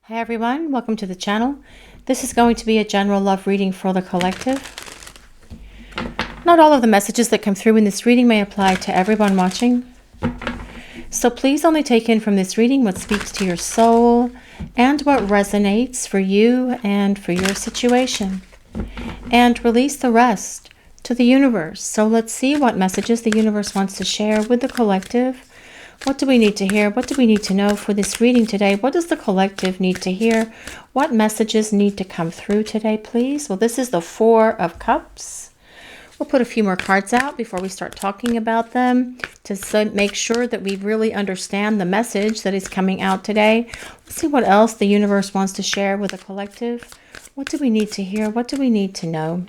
Hi everyone, welcome to the channel. This is going to be a general love reading for the collective. Not all of the messages that come through in this reading may apply to everyone watching. So please only take in from this reading what speaks to your soul and what resonates for you and for your situation. And release the rest to the universe. So let's see what messages the universe wants to share with the collective. What do we need to hear? What do we need to know for this reading today? What does the collective need to hear? What messages need to come through today, please? Well, this is the Four of Cups. We'll put a few more cards out before we start talking about them to make sure that we really understand the message that is coming out today. Let's see what else the universe wants to share with the collective. What do we need to hear? What do we need to know?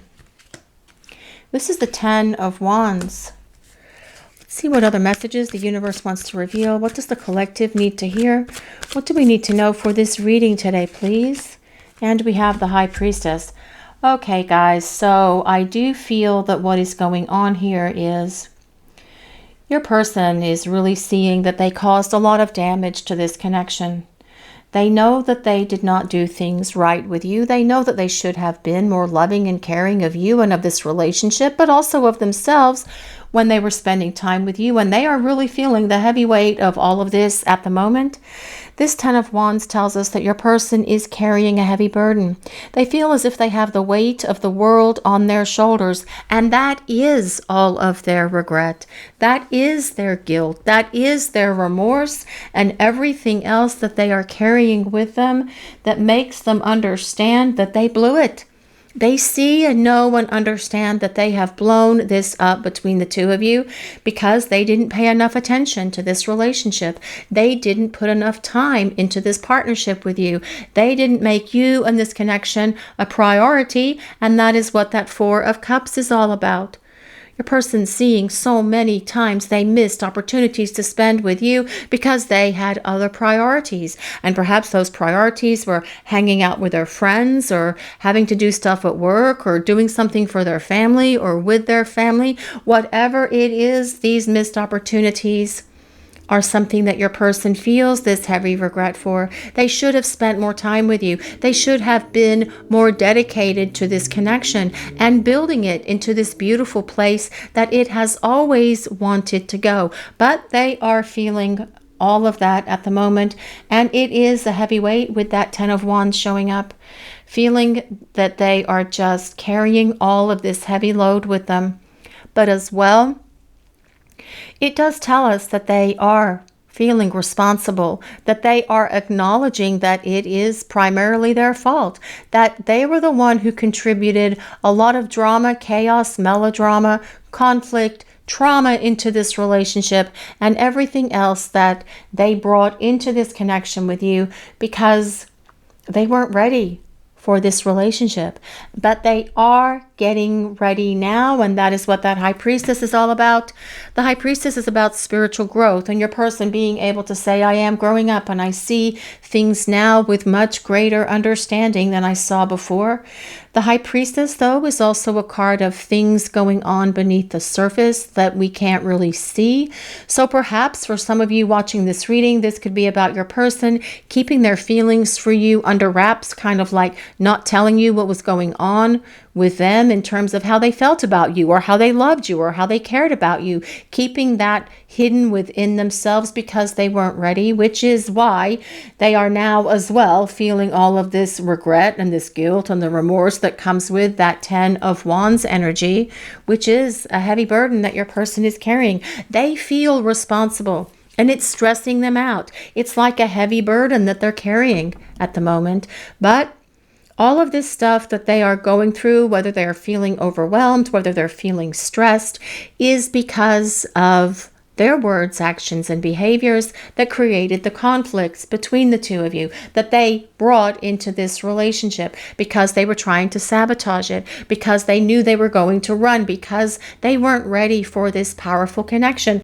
This is the Ten of Wands. See what other messages the universe wants to reveal. What does the collective need to hear? What do we need to know for this reading today, please? And we have the High Priestess. Okay, guys, so I do feel that what is going on here is your person is really seeing that they caused a lot of damage to this connection. They know that they did not do things right with you. They know that they should have been more loving and caring of you and of this relationship, but also of themselves when they were spending time with you. And they are really feeling the heavy weight of all of this at the moment. This Ten of Wands tells us that your person is carrying a heavy burden. They feel as if they have the weight of the world on their shoulders, and that is all of their regret. That is their guilt. That is their remorse and everything else that they are carrying with them that makes them understand that they blew it. They see and know and understand that they have blown this up between the two of you because they didn't pay enough attention to this relationship. They didn't put enough time into this partnership with you. They didn't make you and this connection a priority, and that is what that Four of Cups is all about. Your person seeing so many times they missed opportunities to spend with you because they had other priorities. And perhaps those priorities were hanging out with their friends or having to do stuff at work or doing something for their family or with their family. Whatever it is, these missed opportunities are something that your person feels this heavy regret for. They should have spent more time with you. They should have been more dedicated to this connection and building it into this beautiful place that it has always wanted to go. But they are feeling all of that at the moment, and it is a heavy weight with that Ten of Wands showing up, feeling that they are just carrying all of this heavy load with them. But as well, it does tell us that they are feeling responsible, that they are acknowledging that it is primarily their fault, that they were the one who contributed a lot of drama, chaos, melodrama, conflict, trauma into this relationship and everything else that they brought into this connection with you because they weren't ready for this relationship. But they are getting ready now, and that is what that High Priestess is all about. The High Priestess is about spiritual growth and your person being able to say, I am growing up and I see things now with much greater understanding than I saw before. The High Priestess, though, is also a card of things going on beneath the surface that we can't really see. So perhaps for some of you watching this reading, this could be about your person keeping their feelings for you under wraps, kind of like not telling you what was going on with them in terms of how they felt about you or how they loved you or how they cared about you, keeping that hidden within themselves because they weren't ready, which is why they are now as well feeling all of this regret and this guilt and the remorse that comes with that Ten of Wands energy, which is a heavy burden that your person is carrying. They feel responsible and it's stressing them out. It's like a heavy burden that they're carrying at the moment. But all of this stuff that they are going through, whether they're feeling overwhelmed, whether they're feeling stressed, is because of their words, actions, and behaviors that created the conflicts between the two of you, that they brought into this relationship because they were trying to sabotage it, because they knew they were going to run, because they weren't ready for this powerful connection.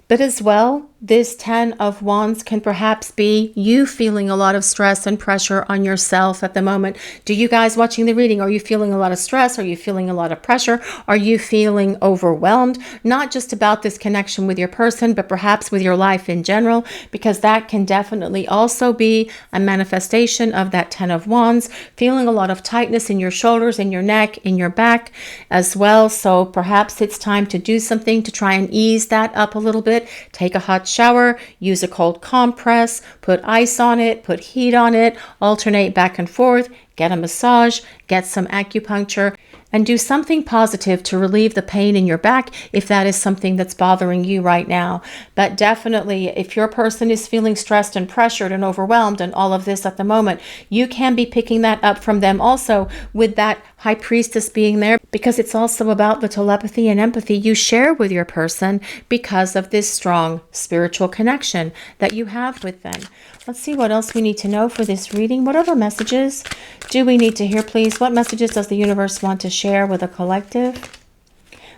But as well, this 10 of Wands can perhaps be you feeling a lot of stress and pressure on yourself at the moment. Do you guys watching the reading, are you feeling a lot of stress? Are you feeling a lot of pressure? Are you feeling overwhelmed? Not just about this connection with your person, but perhaps with your life in general, because that can definitely also be a manifestation of that 10 of Wands, feeling a lot of tightness in your shoulders, in your neck, in your back as well. So perhaps it's time to do something to try and ease that up a little bit. Take a hot shower, use a cold compress, put ice on it, put heat on it, alternate back and forth, get a massage, get some acupuncture, and do something positive to relieve the pain in your back if that is something that's bothering you right now. But definitely, if your person is feeling stressed and pressured and overwhelmed and all of this at the moment, you can be picking that up from them also with that High Priestess being there, because it's also about the telepathy and empathy you share with your person because of this strong spiritual connection that you have with them. Let's see what else we need to know for this reading. What other messages do we need to hear, please? What messages does the universe want to share with a collective?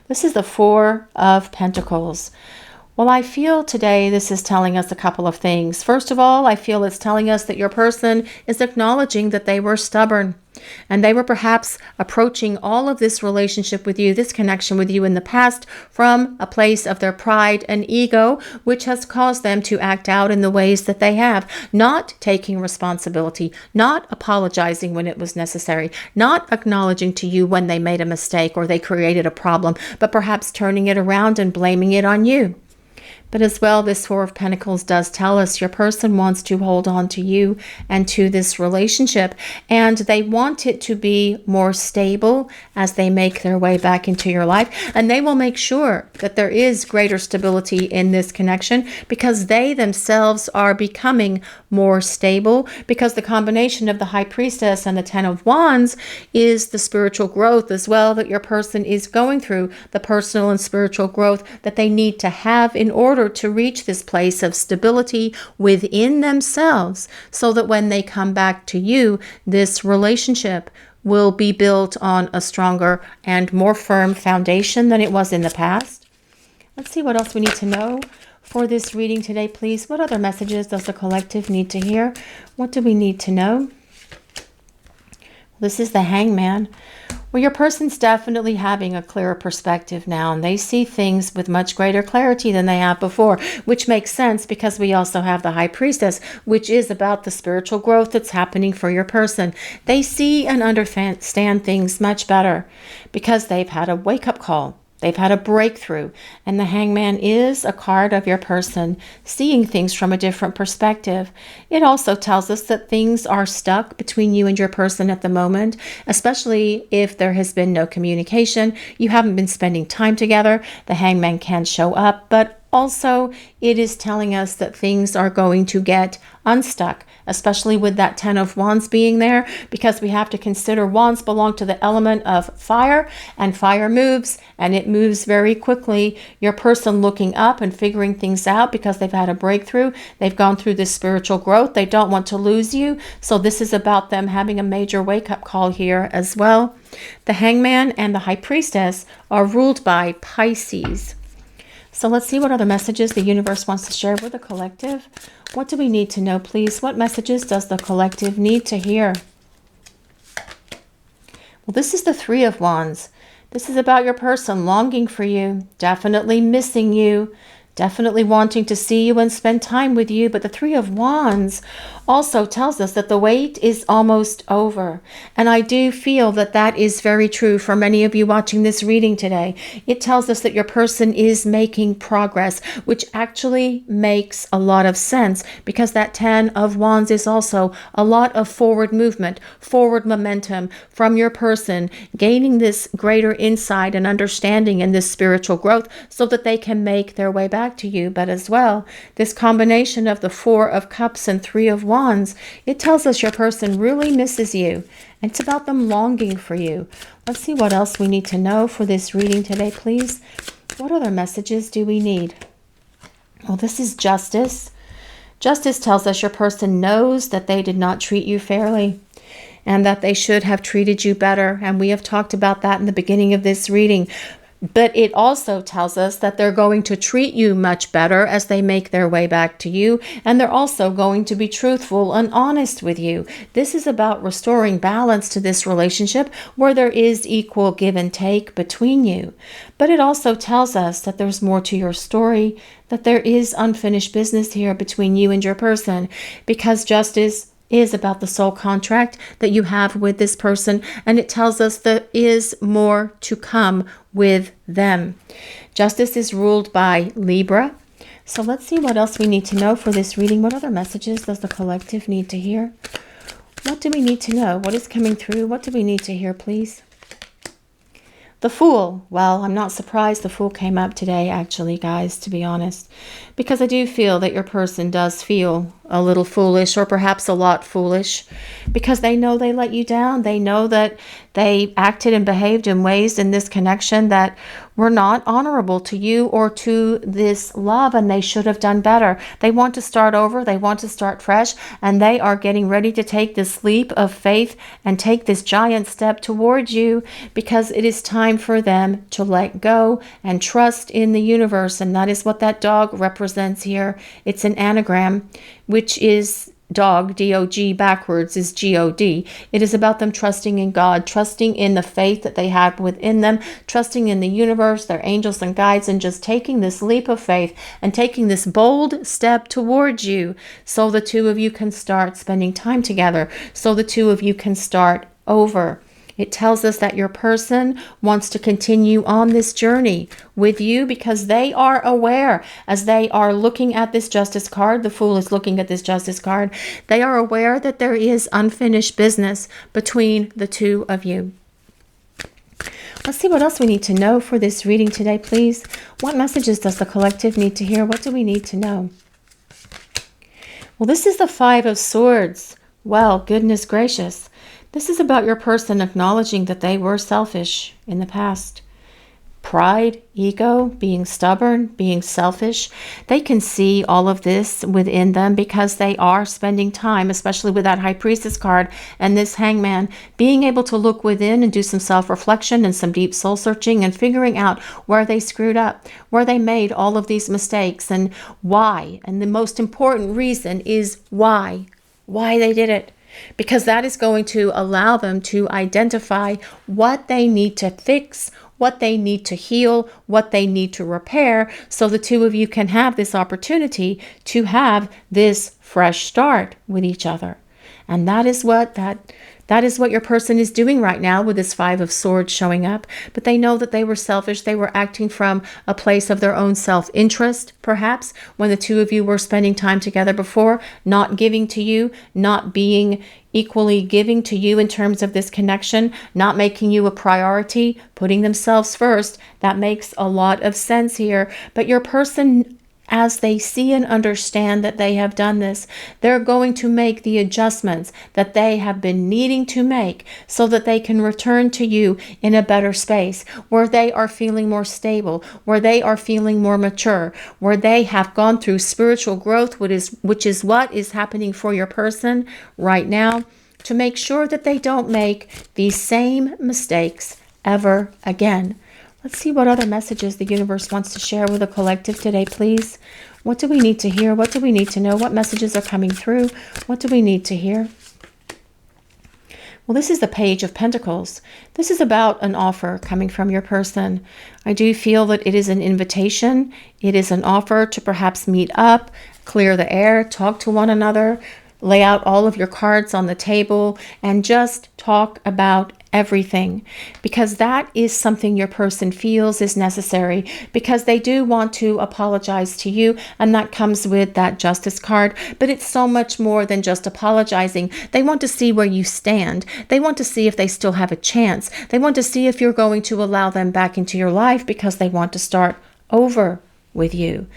This is the Four of Pentacles. Well, I feel today this is telling us a couple of things. First of all, I feel it's telling us that your person is acknowledging that they were stubborn and they were perhaps approaching all of this relationship with you, this connection with you in the past, from a place of their pride and ego, which has caused them to act out in the ways that they have, not taking responsibility, not apologizing when it was necessary, not acknowledging to you when they made a mistake or they created a problem, but perhaps turning it around and blaming it on you. But as well, this Four of Pentacles does tell us your person wants to hold on to you and to this relationship, and they want it to be more stable as they make their way back into your life. And they will make sure that there is greater stability in this connection because they themselves are becoming more stable, because the combination of the High Priestess and the 10 of Wands is the spiritual growth as well that your person is going through, the personal and spiritual growth that they need to have in order to reach this place of stability within themselves, so that when they come back to you, this relationship will be built on a stronger and more firm foundation than it was in the past. Let's see what else we need to know for this reading today, please. What other messages does the collective need to hear? What do we need to know? This is the Hangman. Well, your person's definitely having a clearer perspective now, and they see things with much greater clarity than they have before, which makes sense because we also have the High Priestess, which is about the spiritual growth that's happening for your person. They see and understand things much better because they've had a wake-up call. They've had a breakthrough, and the Hangman is a card of your person seeing things from a different perspective. It also tells us that things are stuck between you and your person at the moment, especially if there has been no communication. You haven't been spending time together. The Hangman can show up, but also, it is telling us that things are going to get unstuck, especially with that 10 of Wands being there, because we have to consider Wands belong to the element of fire, and fire moves, and it moves very quickly. Your person looking up and figuring things out because they've had a breakthrough. They've gone through this spiritual growth. They don't want to lose you. So this is about them having a major wake-up call here as well. The Hangman and the High Priestess are ruled by Pisces. So let's see what other messages the universe wants to share with the collective. What do we need to know, please? What messages does the collective need to hear? Well, this is the Three of Wands. This is about your person longing for you, definitely missing you, definitely wanting to see you and spend time with you. But the Three of Wands also tells us that the wait is almost over. And I do feel that that is very true for many of you watching this reading today. It tells us that your person is making progress, which actually makes a lot of sense because that 10 of Wands is also a lot of forward movement, forward momentum from your person, gaining this greater insight and understanding in this spiritual growth so that they can make their way back to you. But as well, this combination of the Four of Cups and Three of Wands, it tells us your person really misses you. And it's about them longing for you. Let's see what else we need to know for this reading today, please. What other messages do we need? Well, this is Justice. Justice tells us your person knows that they did not treat you fairly and that they should have treated you better. And we have talked about that in the beginning of this reading. But it also tells us that they're going to treat you much better as they make their way back to you. And they're also going to be truthful and honest with you. This is about restoring balance to this relationship where there is equal give and take between you. But it also tells us that there's more to your story, that there is unfinished business here between you and your person, because justice is about the soul contract that you have with this person, and it tells us there is more to come with them. Justice is ruled by Libra. So let's see what else we need to know for this reading. What other messages does the collective need to hear? What do we need to know? What is coming through? What do we need to hear, please? The Fool. Well, I'm not surprised the Fool came up today, actually, guys, to be honest, because I do feel that your person does feel a little foolish, or perhaps a lot foolish, because they know they let you down. They know that they acted and behaved in ways in this connection that were not honorable to you or to this love, and they should have done better. They want to start over. They want to start fresh, and they are getting ready to take this leap of faith and take this giant step towards you, because it is time for them to let go and trust in the universe. And that is what that dog represents here. It's an anagram, which is dog, D-O-G, backwards is G-O-D. It is about them trusting in God, trusting in the faith that they have within them, trusting in the universe, their angels and guides, and just taking this leap of faith and taking this bold step towards you, so the two of you can start spending time together, so the two of you can start over. It tells us that your person wants to continue on this journey with you, because they are aware, as they are looking at this Justice card, the Fool is looking at this Justice card, they are aware that there is unfinished business between the two of you. Let's see what else we need to know for this reading today, please. What messages does the collective need to hear? What do we need to know? Well, this is the Five of Swords. Well, goodness gracious. This is about your person acknowledging that they were selfish in the past. Pride, ego, being stubborn, being selfish. They can see all of this within them because they are spending time, especially with that High Priestess card and this Hangman, being able to look within and do some self-reflection and some deep soul searching and figuring out where they screwed up, where they made all of these mistakes, and why. And the most important reason is why they did it. Because that is going to allow them to identify what they need to fix, what they need to heal, what they need to repair, so the two of you can have this opportunity to have this fresh start with each other. And that is what your person is doing right now with this Five of Swords showing up. But they know that they were selfish. They were acting from a place of their own self-interest, perhaps, when the two of you were spending time together before, not giving to you, not being equally giving to you in terms of this connection, not making you a priority, putting themselves first. That makes a lot of sense here. But your person, as they see and understand that they have done this, they're going to make the adjustments that they have been needing to make so that they can return to you in a better space, where they are feeling more stable, where they are feeling more mature, where they have gone through spiritual growth, which is what is happening for your person right now, to make sure that they don't make these same mistakes ever again. Let's see what other messages the universe wants to share with the collective today, please. What do we need to hear? What do we need to know? What messages are coming through? What do we need to hear? Well, this is the Page of Pentacles. This is about an offer coming from your person. I do feel that it is an invitation. It is an offer to perhaps meet up, clear the air, talk to one another, lay out all of your cards on the table, and just talk about everything, because that is something your person feels is necessary, because they do want to apologize to you, and that comes with that Justice card. But it's so much more than just apologizing. They want to see where you stand. They want to see if they still have a chance. They want to see if you're going to allow them back into your life, because they want to start over with you.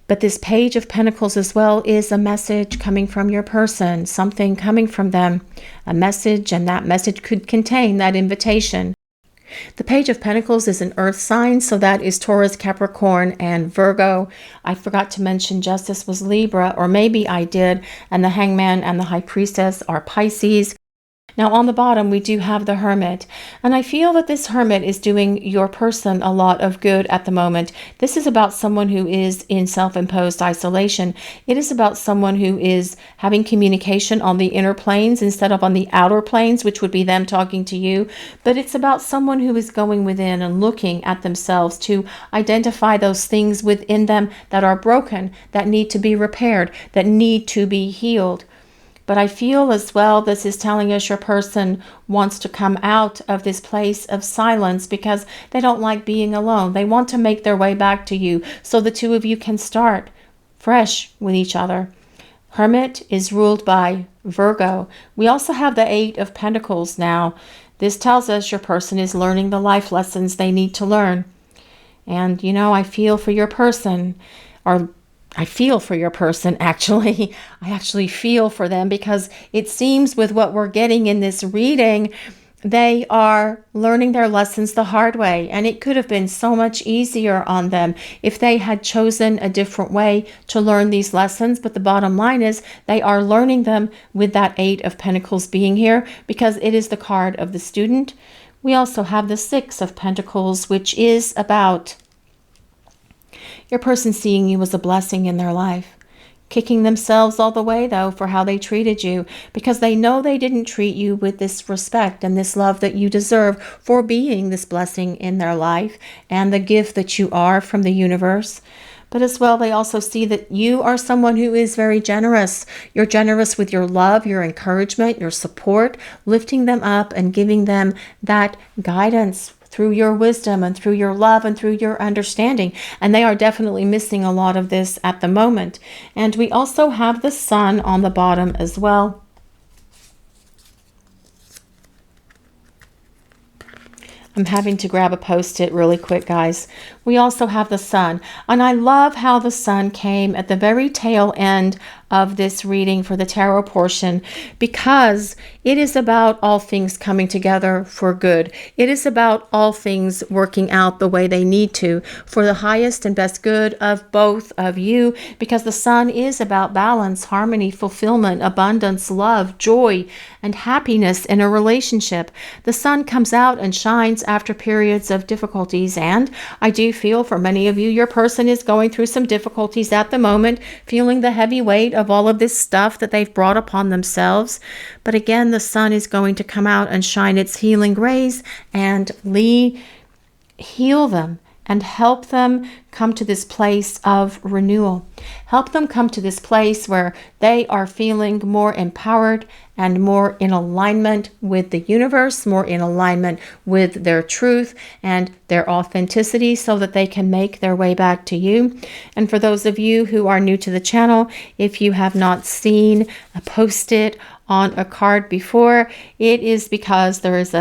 But this Page of Pentacles as well is a message coming from your person, something coming from them, a message, and that message could contain that invitation. The Page of Pentacles is an earth sign, so that is Taurus, Capricorn, and Virgo. I forgot to mention Justice was Libra, or maybe I did, and the Hangman and the High Priestess are Pisces. Now on the bottom, we do have the Hermit. And I feel that this Hermit is doing your person a lot of good at the moment. This is about someone who is in self-imposed isolation. It is about someone who is having communication on the inner planes instead of on the outer planes, which would be them talking to you. But it's about someone who is going within and looking at themselves to identify those things within them that are broken, that need to be repaired, that need to be healed. But I feel as well, this is telling us your person wants to come out of this place of silence because they don't like being alone. They want to make their way back to you so the two of you can start fresh with each other. Hermit is ruled by Virgo. We also have the Eight of Pentacles now. This tells us your person is learning the life lessons they need to learn. And, you know, I feel for your person, or I feel for your person, actually. I actually feel for them because it seems with what we're getting in this reading, they are learning their lessons the hard way. And it could have been so much easier on them if they had chosen a different way to learn these lessons. But the bottom line is they are learning them with that Eight of Pentacles being here because it is the card of the student. We also have the Six of Pentacles, which is about your person seeing you as a blessing in their life, kicking themselves all the way, though, for how they treated you, because they know they didn't treat you with this respect and this love that you deserve for being this blessing in their life and the gift that you are from the universe. But as well, they also see that you are someone who is very generous. You're generous with your love, your encouragement, your support, lifting them up and giving them that guidance through your wisdom and through your love and through your understanding. And they are definitely missing a lot of this at the moment. And we also have the Sun on the bottom as well. I'm having to grab a post-it really quick, guys. We also have the Sun. And I love how the Sun came at the very tail end of this reading for the tarot portion, because it is about all things coming together for good. It is about all things working out the way they need to for the highest and best good of both of you, because the Sun is about balance, harmony, fulfillment, abundance, love, joy, and happiness in a relationship. The Sun comes out and shines after periods of difficulties, and I do feel for many of you, your person is going through some difficulties at the moment, feeling the heavy weight of all of this stuff that they've brought upon themselves. But again, the Sun is going to come out and shine its healing rays and heal them and help them come to this place of renewal. Help them come to this place where they are feeling more empowered and more in alignment with the universe, more in alignment with their truth and their authenticity, so that they can make their way back to you. And for those of you who are new to the channel, if you have not seen a post-it on a card before, it is because there is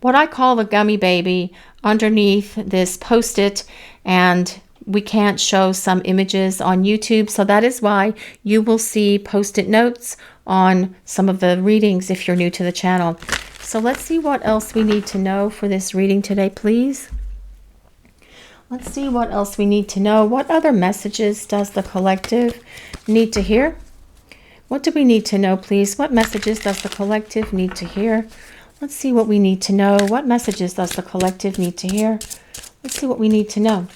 what I call a gummy baby underneath this post-it, and we can't show some images on YouTube, so that is why you will see post-it notes on some of the readings if you're new to the channel. So let's see what else we need to know for this reading today, please. Let's see what else we need to know. What other messages does the collective need to hear? What do we need to know, please? What messages does the collective need to hear? Let's see what we need to know. What messages does the collective need to hear? Let's see what we need to know.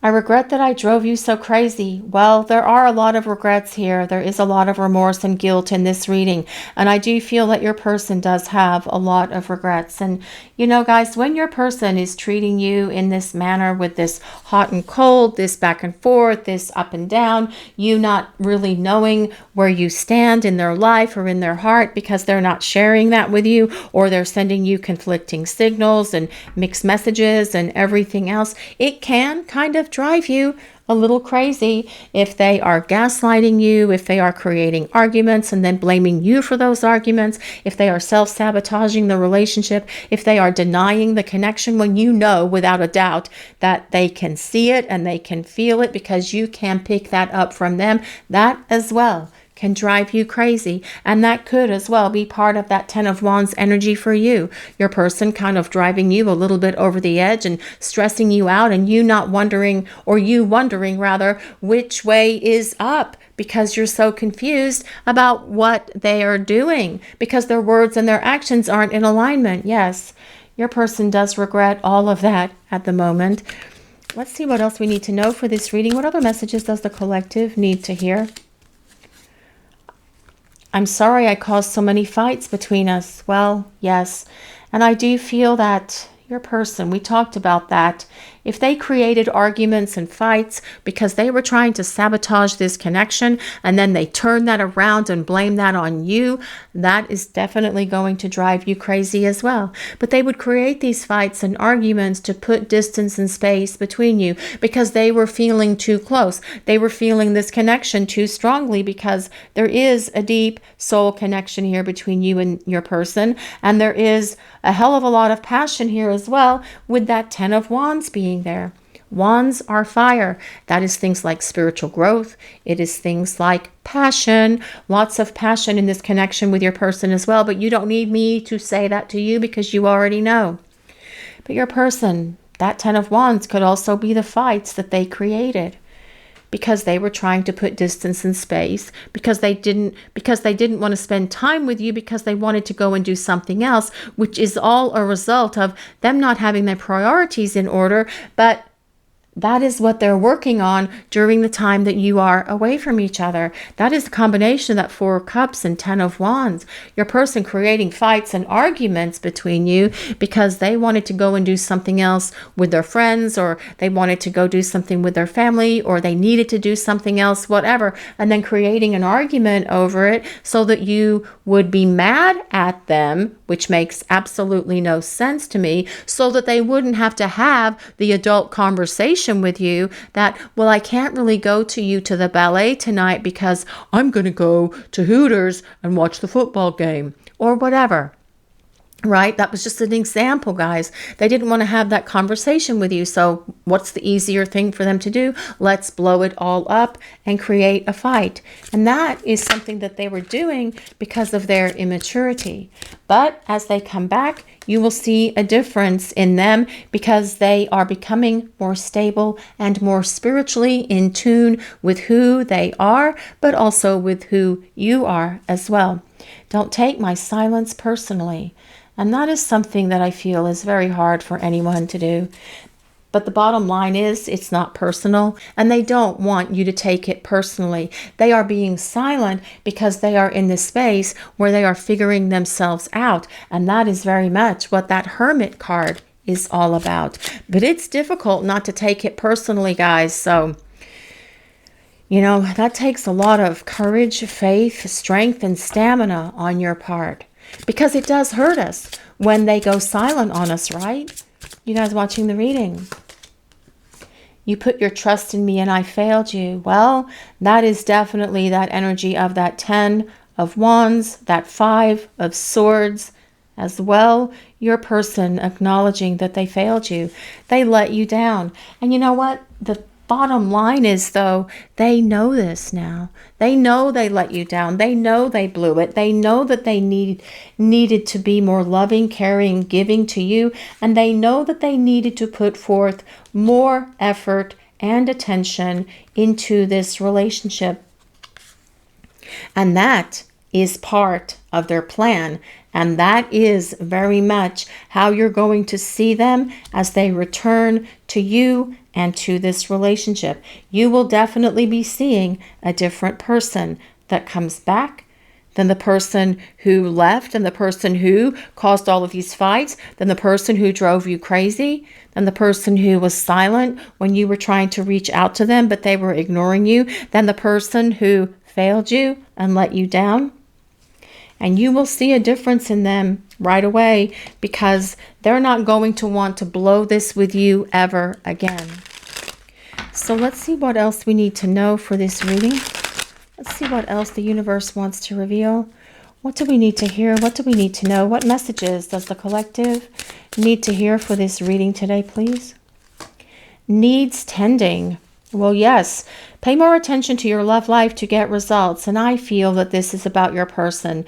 I regret that I drove you so crazy. Well, there are a lot of regrets here. There is a lot of remorse and guilt in this reading. And I do feel that your person does have a lot of regrets. And, you know, guys, when your person is treating you in this manner with this hot and cold, this back and forth, this up and down, you not really knowing where you stand in their life or in their heart because they're not sharing that with you, or they're sending you conflicting signals and mixed messages and everything else, it can kind of drive you a little crazy if they are gaslighting you, if they are creating arguments and then blaming you for those arguments, if they are self-sabotaging the relationship, if they are denying the connection when you know without a doubt that they can see it and they can feel it because you can pick that up from them. That as well can drive you crazy. And that could as well be part of that 10 of Wands energy for you. Your person kind of driving you a little bit over the edge and stressing you out, and you not wondering, or you wondering rather, which way is up, because you're so confused about what they are doing, because their words and their actions aren't in alignment. Yes, your person does regret all of that at the moment. Let's see what else we need to know for this reading. What other messages does the collective need to hear? I'm sorry I caused so many fights between us. Well, yes. And I do feel that your person, we talked about that. If they created arguments and fights because they were trying to sabotage this connection, and then they turn that around and blame that on you, that is definitely going to drive you crazy as well. But they would create these fights and arguments to put distance and space between you because they were feeling too close. They were feeling this connection too strongly, because there is a deep soul connection here between you and your person. And there is a hell of a lot of passion here as well, with that 10 of Wands being there. Wands are fire. That is things like spiritual growth. It is things like passion, lots of passion in this connection with your person as well. But you don't need me to say that to you, because you already know. But your person, that 10 of Wands could also be the fights that they created because they were trying to put distance and space, because they didn't want to spend time with you, because they wanted to go and do something else, which is all a result of them not having their priorities in order. But that is what they're working on during the time that you are away from each other. That is the combination of that 4 of Cups and 10 of Wands. Your person creating fights and arguments between you because they wanted to go and do something else with their friends, or they wanted to go do something with their family, or they needed to do something else, whatever, and then creating an argument over it so that you would be mad at them, which makes absolutely no sense to me, so that they wouldn't have to have the adult conversation with you that, well, I can't really go to you to the ballet tonight because I'm going to go to Hooters and watch the football game, or whatever. Right? That was just an example, guys. They didn't want to have that conversation with you. So what's the easier thing for them to do? Let's blow it all up and create a fight. And that is something that they were doing because of their immaturity. But as they come back, you will see a difference in them, because they are becoming more stable and more spiritually in tune with who they are, but also with who you are as well. Don't take my silence personally. And that is something that I feel is very hard for anyone to do. But the bottom line is, it's not personal, and they don't want you to take it personally. They are being silent because they are in this space where they are figuring themselves out. And that is very much what that Hermit card is all about. But it's difficult not to take it personally, guys. So, you know, that takes a lot of courage, faith, strength, and stamina on your part. Because it does hurt us when they go silent on us, right? You guys watching the reading. You put your trust in me and I failed you. Well, that is definitely that energy of that 10 of Wands, that 5 of Swords as well. Your person acknowledging that they failed you. They let you down. And you know what? The bottom line is, though, they know this now. They know they let you down. They know they blew it. They know that they needed to be more loving, caring, giving to you. And they know that they needed to put forth more effort and attention into this relationship. And that is part of their plan. And that is very much how you're going to see them as they return to you and to this relationship. You will definitely be seeing a different person that comes back than the person who left, and the person who caused all of these fights, than the person who drove you crazy, than the person who was silent when you were trying to reach out to them but they were ignoring you, than the person who failed you and let you down. And you will see a difference in them right away, because they're not going to want to blow this with you ever again. So let's see what else we need to know for this reading. Let's see what else the universe wants to reveal. What do we need to hear? What do we need to know? What messages does the collective need to hear for this reading today, please? Needs tending. Well, yes, pay more attention to your love life to get results. And I feel that this is about your person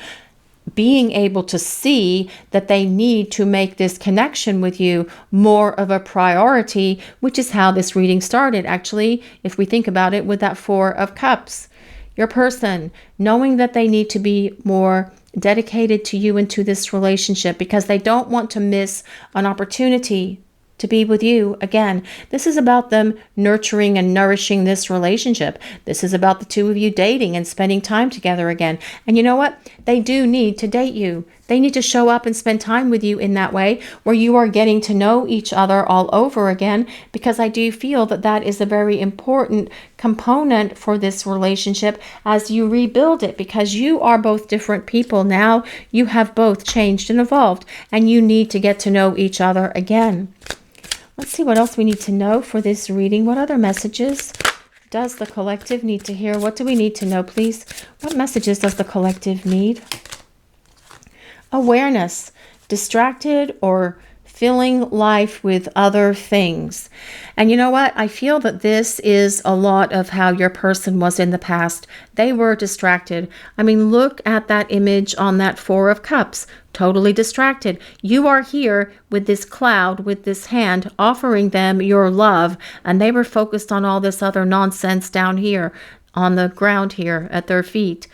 being able to see that they need to make this connection with you more of a priority, which is how this reading started. Actually, if we think about it, with that Four of Cups, your person knowing that they need to be more dedicated to you and to this relationship because they don't want to miss an opportunity to be with you again. This is about them nurturing and nourishing this relationship. This is about the two of you dating and spending time together again. And you know what? They do need to date you. They need to show up and spend time with you in that way where you are getting to know each other all over again, because I do feel that that is a very important component for this relationship as you rebuild it, because you are both different people now. You have both changed and evolved, and you need to get to know each other again. Let's see what else we need to know for this reading. What other messages does the collective need to hear? What do we need to know, please? What messages does the collective need? Awareness, distracted or filling life with other things. And you know what? I feel that this is a lot of how your person was in the past. They were distracted. I mean, look at that image on that Four of Cups. Totally distracted. You are here with this cloud, with this hand, offering them your love, and they were focused on all this other nonsense down here on the ground here at their feet.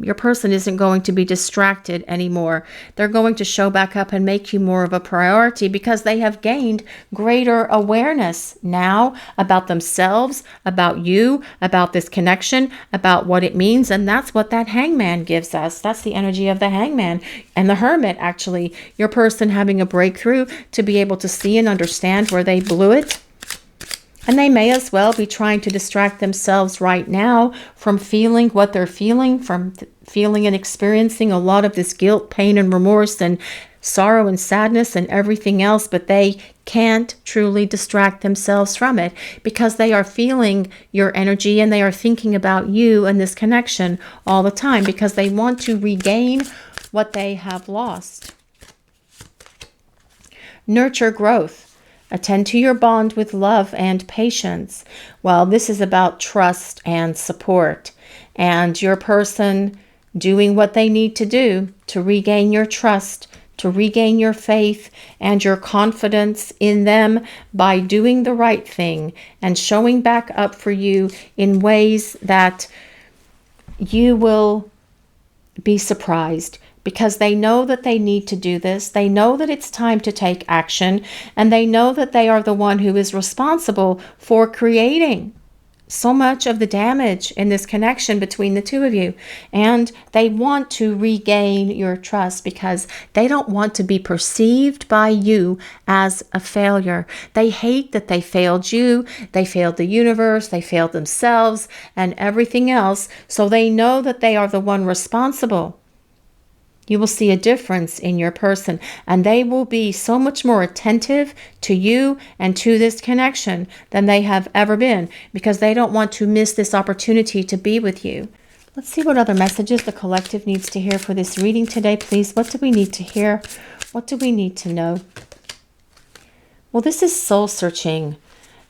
Your person isn't going to be distracted anymore. They're going to show back up and make you more of a priority because they have gained greater awareness now about themselves, about you, about this connection, about what it means. And that's what that Hangman gives us. That's the energy of the Hangman and the Hermit, actually. Your person having a breakthrough to be able to see and understand where they blew it. And they may as well be trying to distract themselves right now from feeling what they're feeling, from feeling and experiencing a lot of this guilt, pain, and remorse, and sorrow and sadness and everything else. But they can't truly distract themselves from it because they are feeling your energy and they are thinking about you and this connection all the time because they want to regain what they have lost. Nurture growth. Attend to your bond with love and patience. Well, this is about trust and support, and your person doing what they need to do to regain your trust, to regain your faith and your confidence in them by doing the right thing and showing back up for you in ways that you will be surprised. Because they know that they need to do this. They know that it's time to take action. And they know that they are the one who is responsible for creating so much of the damage in this connection between the two of you. And they want to regain your trust because they don't want to be perceived by you as a failure. They hate that they failed you. They failed the universe. They failed themselves and everything else. So they know that they are the one responsible. You will see a difference in your person, and they will be so much more attentive to you and to this connection than they have ever been because they don't want to miss this opportunity to be with you. Let's see what other messages the collective needs to hear for this reading today, please. What do we need to hear? What do we need to know? Well, this is soul searching,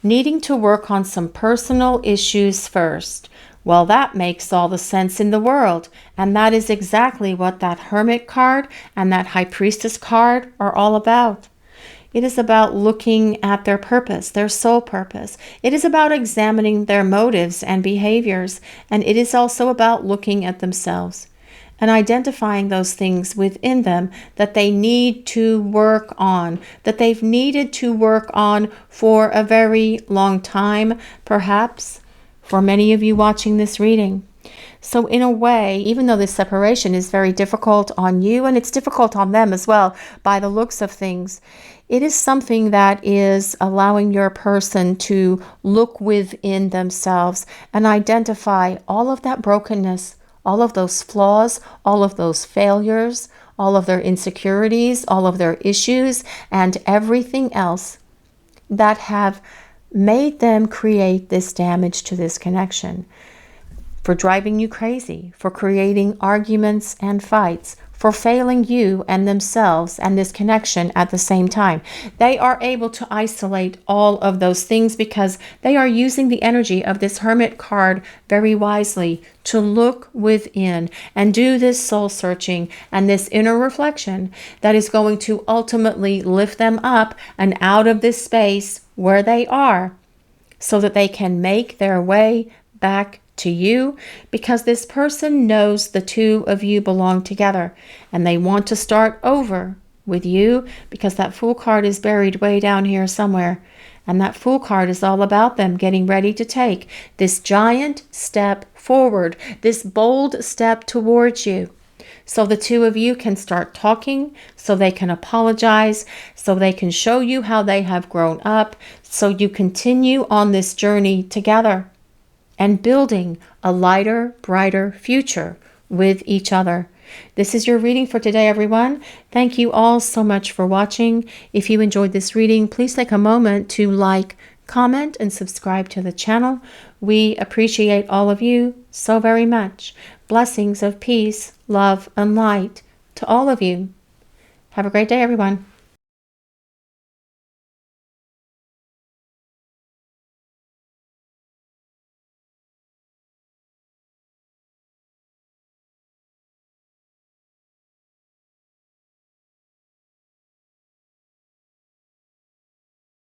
needing to work on some personal issues first. Well, that makes all the sense in the world. And that is exactly what that Hermit card and that High Priestess card are all about. It is about looking at their purpose, their soul purpose. It is about examining their motives and behaviors. And it is also about looking at themselves and identifying those things within them that they need to work on, that they've needed to work on for a very long time, perhaps. For many of you watching this reading. So in a way, even though this separation is very difficult on you and it's difficult on them as well, by the looks of things, it is something that is allowing your person to look within themselves and identify all of that brokenness, all of those flaws, all of those failures, all of their insecurities, all of their issues, and everything else that have made them create this damage to this connection, for driving you crazy, for creating arguments and fights, for failing you and themselves and this connection at the same time. They are able to isolate all of those things because they are using the energy of this Hermit card very wisely to look within and do this soul searching and this inner reflection that is going to ultimately lift them up and out of this space where they are so that they can make their way back to you, because this person knows the two of you belong together and they want to start over with you, because that Fool card is buried way down here somewhere. And that Fool card is all about them getting ready to take this giant step forward, this bold step towards you. So the two of you can start talking, so they can apologize, so they can show you how they have grown up, so you continue on this journey together and building a lighter, brighter future with each other. This is your reading for today, everyone. Thank you all so much for watching. If you enjoyed this reading, please take a moment to like, comment, and subscribe to the channel. We appreciate all of you so very much. Blessings of peace, love, and light to all of you. Have a great day, everyone.